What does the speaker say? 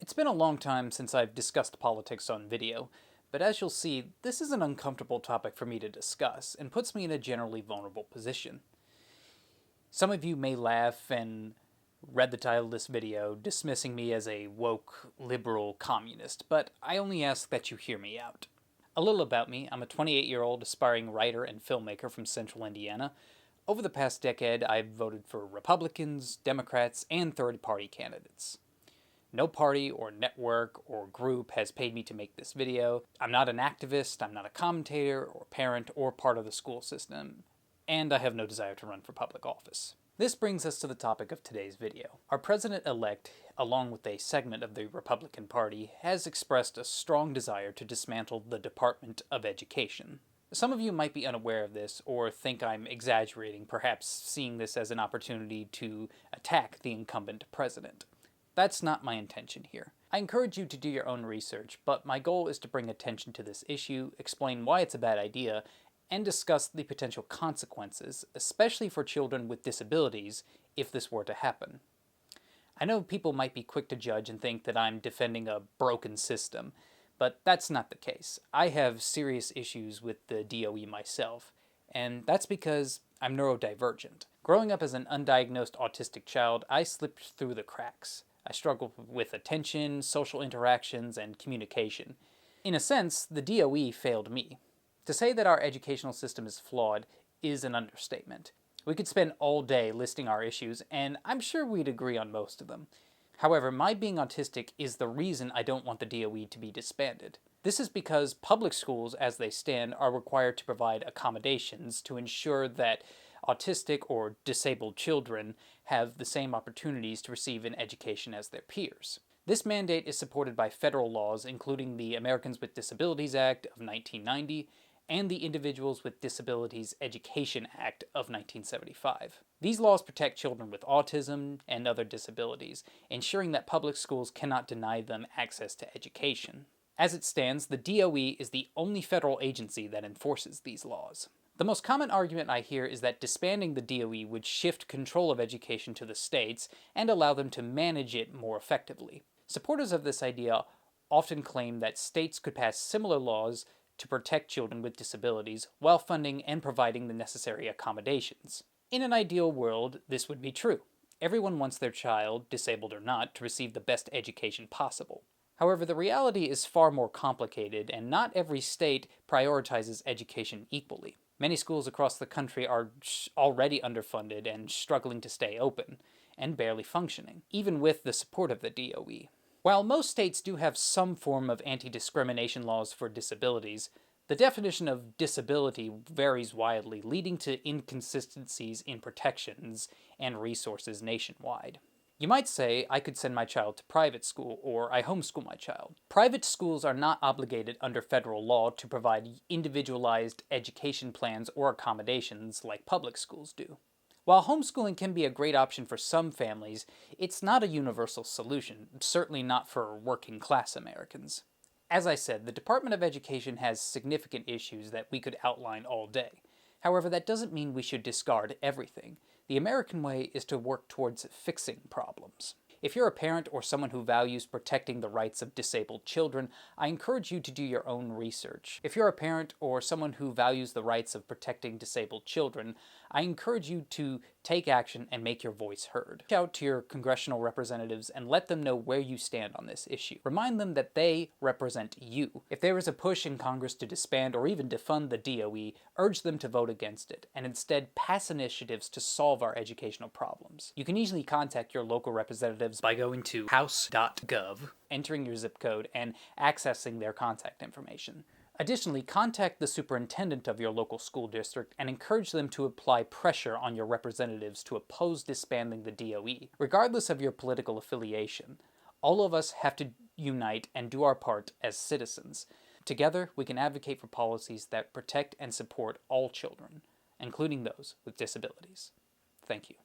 It's been a long time since I've discussed politics on video, but as you'll see, this is an uncomfortable topic for me to discuss, and puts me in a generally vulnerable position. Some of you may laugh and read the title of this video, dismissing me as a woke, liberal communist, but I only ask that you hear me out. A little about me: I'm a 28-year-old aspiring writer and filmmaker from central Indiana. Over the past decade, I've voted for Republicans, Democrats, and third-party candidates. No party or network or group has paid me to make this video. I'm not an activist, I'm not a commentator or parent or part of the school system, and I have no desire to run for public office. This brings us to the topic of today's video. Our president-elect, along with a segment of the Republican Party, has expressed a strong desire to dismantle the Department of Education. Some of you might be unaware of this or think I'm exaggerating, perhaps seeing this as an opportunity to attack the incumbent president. That's not my intention here. I encourage you to do your own research, but my goal is to bring attention to this issue, explain why it's a bad idea, and discuss the potential consequences, especially for children with disabilities, if this were to happen. I know people might be quick to judge and think that I'm defending a broken system, but that's not the case. I have serious issues with the DOE myself, and that's because I'm neurodivergent. Growing up as an undiagnosed autistic child, I slipped through the cracks. I struggled with attention, social interactions, and communication. In a sense, the DOE failed me. To say that our educational system is flawed is an understatement. We could spend all day listing our issues, and I'm sure we'd agree on most of them. However, my being autistic is the reason I don't want the DOE to be disbanded. This is because public schools, as they stand, are required to provide accommodations to ensure that autistic or disabled children have the same opportunities to receive an education as their peers. This mandate is supported by federal laws, including the Americans with Disabilities Act of 1990 and the Individuals with Disabilities Education Act of 1975. These laws protect children with autism and other disabilities, ensuring that public schools cannot deny them access to education. As it stands, the DOE is the only federal agency that enforces these laws. The most common argument I hear is that disbanding the DOE would shift control of education to the states and allow them to manage it more effectively. Supporters of this idea often claim that states could pass similar laws to protect children with disabilities while funding and providing the necessary accommodations. In an ideal world, this would be true. Everyone wants their child, disabled or not, to receive the best education possible. However, the reality is far more complicated, and not every state prioritizes education equally. Many schools across the country are already underfunded and struggling to stay open, and barely functioning, even with the support of the DOE. While most states do have some form of anti-discrimination laws for disabilities, the definition of disability varies widely, leading to inconsistencies in protections and resources nationwide. You might say, I could send my child to private school, or I homeschool my child. Private schools are not obligated under federal law to provide individualized education plans or accommodations like public schools do. While homeschooling can be a great option for some families, it's not a universal solution, certainly not for working-class Americans. As I said, the Department of Education has significant issues that we could outline all day. However, that doesn't mean we should discard everything. The American way is to work towards fixing problems. If you're a parent or someone who values protecting the rights of disabled children, I encourage you to do your own research. If you're a parent or someone who values the rights of protecting disabled children, I encourage you to take action and make your voice heard. Reach out to your congressional representatives and let them know where you stand on this issue. Remind them that they represent you. If there is a push in Congress to disband or even defund the DOE, urge them to vote against it, and instead pass initiatives to solve our educational problems. You can easily contact your local representatives by going to house.gov, entering your zip code, and accessing their contact information. Additionally, contact the superintendent of your local school district and encourage them to apply pressure on your representatives to oppose disbanding the DOE. Regardless of your political affiliation, all of us have to unite and do our part as citizens. Together, we can advocate for policies that protect and support all children, including those with disabilities. Thank you.